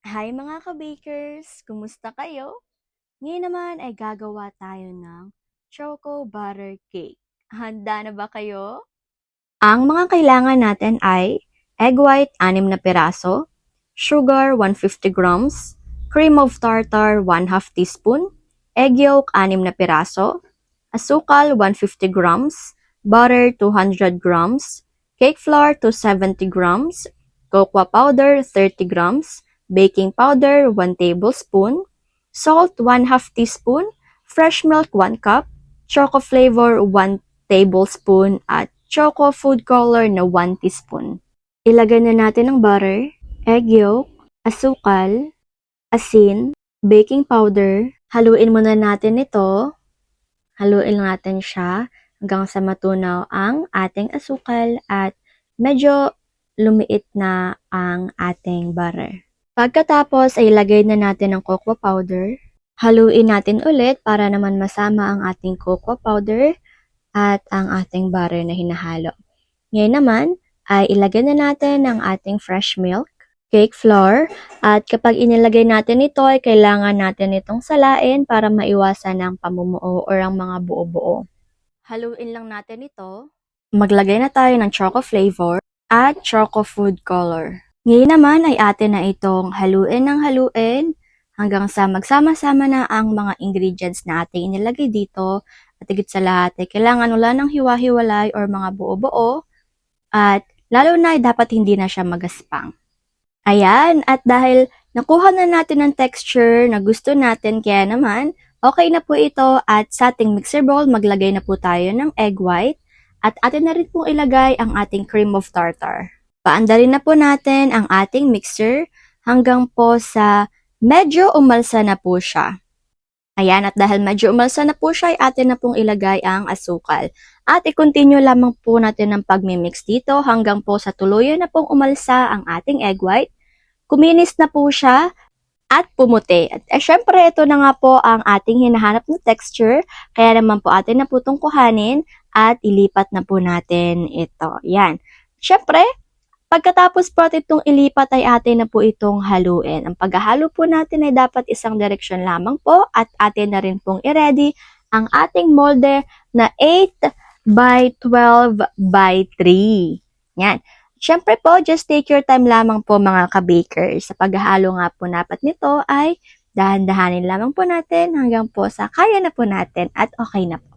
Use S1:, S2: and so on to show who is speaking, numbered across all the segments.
S1: Hi mga ka-bakers! Kumusta kayo? Ngayon naman ay gagawa tayo ng Choco Butter Cake. Handa na ba kayo? Ang mga kailangan natin ay egg white 6 na piraso, sugar 150 grams, cream of tartar 1/2 teaspoon, egg yolk 6 na piraso, asukal 150 grams, butter 200 grams, cake flour 270 grams, cocoa powder 30 grams, baking powder 1 tablespoon, salt 1/2 teaspoon, fresh milk 1 cup, choco flavor 1 tablespoon at choco food color na 1 teaspoon. Ilagay na natin ang butter, egg yolk, asukal, asin, baking powder. Haluin muna natin ito. Haluin natin siya hanggang sa matunaw ang ating asukal at medyo lumiit na ang ating butter. Pagkatapos ay ilagay na natin ang cocoa powder. Haluin natin ulit para naman masama ang ating cocoa powder at ang ating butter na hinahalo. Ngayon naman ay ilagay na natin ang ating fresh milk, cake flour, at kapag inilagay natin ito ay kailangan natin itong salain para maiwasan ang pamumuo o ang mga buo-buo. Haluin lang natin ito. Maglagay na tayo ng choco flavor at choco food color. Ngayon naman ay atin na itong haluin ng haluin hanggang sa magsama-sama na ang mga ingredients na ating inilagay dito. At higit sa lahat ay kailangan wala ng hiwa-hiwalay or mga buo-buo. At lalo na ay dapat hindi na siya magaspang. Ayan, at dahil nakuha na natin ang texture na gusto natin, kaya naman, okay na po ito at sa ating mixer bowl, maglagay na po tayo ng egg white at atin na rin pong ilagay ang ating cream of tartar. Paandarin na po natin ang ating mixer hanggang po sa medyo umalsa na po siya. Ayan, at dahil medyo umalsa na po siya, ay atin na pong ilagay ang asukal. At i-continue lamang po natin ang pagmimix dito hanggang po sa tuluyan na pong umalsa ang ating egg white. Kuminis na po siya at pumuti. At syempre, ito na nga po ang ating hinahanap na texture. Kaya naman po atin na po itong kuhanin at ilipat na po natin ito. Yan. Syempre, pagkatapos po itong ilipat ay atin na po itong haluin. Ang paghahalo po natin ay dapat isang direksyon lamang po at atin na rin pong i-ready ang ating molde na 8 by 12 by 3. Yan. Siyempre po, just take your time lamang po mga ka-bakers. Sa paghahalo nga po dapat nito ay dahan-dahanin lamang po natin hanggang po sa kaya na po natin at okay na po.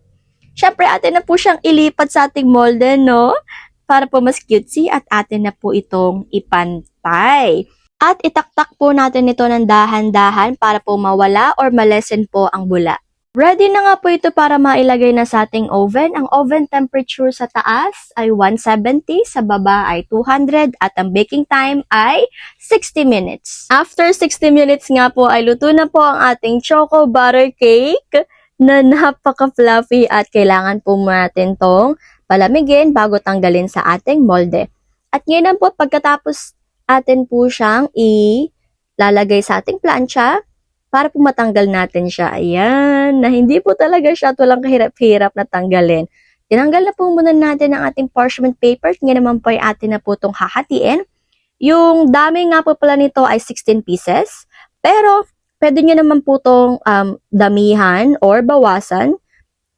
S1: Siyempre, atin na po siyang ilipat sa ating molde, no? Para po mas cutesy at atin na po itong ipantay. At itaktak po natin ito ng dahan-dahan para po mawala or malesen po ang bula. Ready na nga po ito para mailagay na sa ating oven. Ang oven temperature sa taas ay 170, sa baba ay 200 at ang baking time ay 60 minutes. After 60 minutes nga po ay luto na po ang ating choco butter cake na napaka-fluffy at kailangan po natin tong palamigin bago tanggalin sa ating molde. At ngayon po, pagkatapos atin po siyang ilalagay sa ating plancha para po matanggal natin siya. Ayan, na hindi po talaga siya at walang kahirap-hirap na tanggalin. Tinanggal na po muna natin ang ating parchment paper. Ngayon naman po ay atin na po itong hahatiin. Yung dami nga po pala nito ay 16 pieces. Pero, pwede nyo naman po itong damihan or bawasan.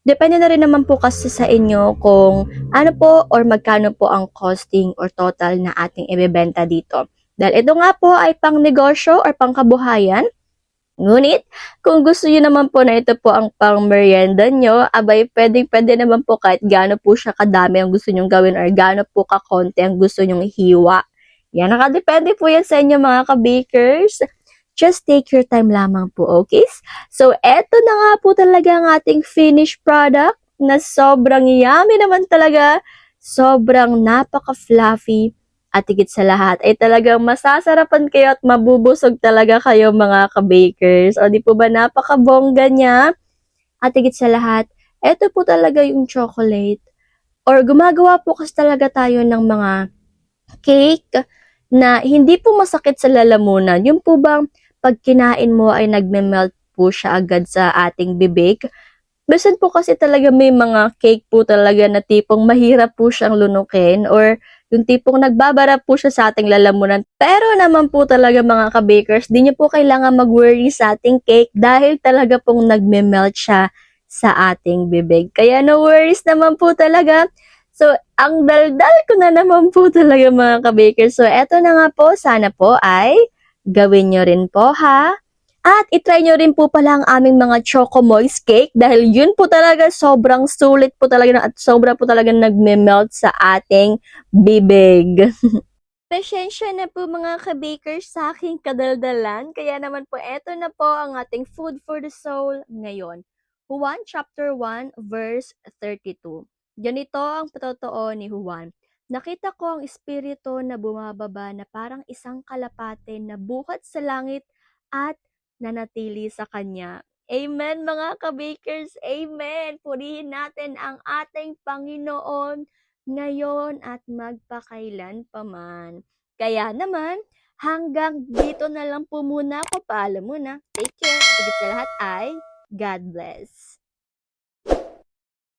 S1: Depende na rin naman po kasi sa inyo kung ano po or magkano po ang costing or total na ating ibebenta dito. Dahil ito nga po ay pang negosyo or pang kabuhayan. Ngunit, kung gusto nyo naman po na ito po ang pang merienda nyo, abay pwede naman po kahit gaano po siya kadami ang gusto nyong gawin or gaano po kakonti ang gusto nyong hiwa. Yan, nakadepende po yan sa inyo mga ka-bakers. Just take your time lamang po, okay? So, eto na nga po talaga ang ating finished product na sobrang yummy naman talaga. Sobrang napaka-fluffy at higit sa lahat ay talagang masasarapan kayo at mabubusog talaga kayo mga ka-bakers. O di po ba napaka-bongga niya? At higit sa lahat, eto po talaga yung chocolate. Or gumagawa po kasi talaga tayo ng mga cake na hindi po masakit sa lalamunan. Yung po bang pag kinain mo ay nagme-melt po siya agad sa ating bibig. Minsan po kasi talaga may mga cake po talaga na tipong mahirap po siyang lunukin or yung tipong nagbabara po siya sa ating lalamunan. Pero naman po talaga mga ka-bakers, di niyo po kailangan mag-worry sa ating cake dahil talaga pong nagme-melt siya sa ating bibig. Kaya no worries naman po talaga. So, ang daldal ko na naman po talaga mga ka-bakers. So, eto na nga po, sana po ay gawin nyo rin po ha. At itry nyo rin po pala ang aming mga Choco Moist Cake dahil yun po talaga sobrang sulit po talaga at sobra po talaga nagme-melt sa ating bibig. Pasensya na po mga ka-bakers sa aking kadaldalan. Kaya naman po eto na po ang ating food for the soul ngayon. Juan chapter 1 verse 32. Ganito ang patotoo ni Juan. Nakita ko ang espiritu na bumababa na parang isang kalapate na buhat sa langit at nanatili sa kanya. Amen mga ka-bakers, amen! Purihin natin ang ating Panginoon ngayon at magpakailan paman. Kaya naman, hanggang dito na lang po muna ako. Paalam muna. Take care. At higit sa lahat ay God bless.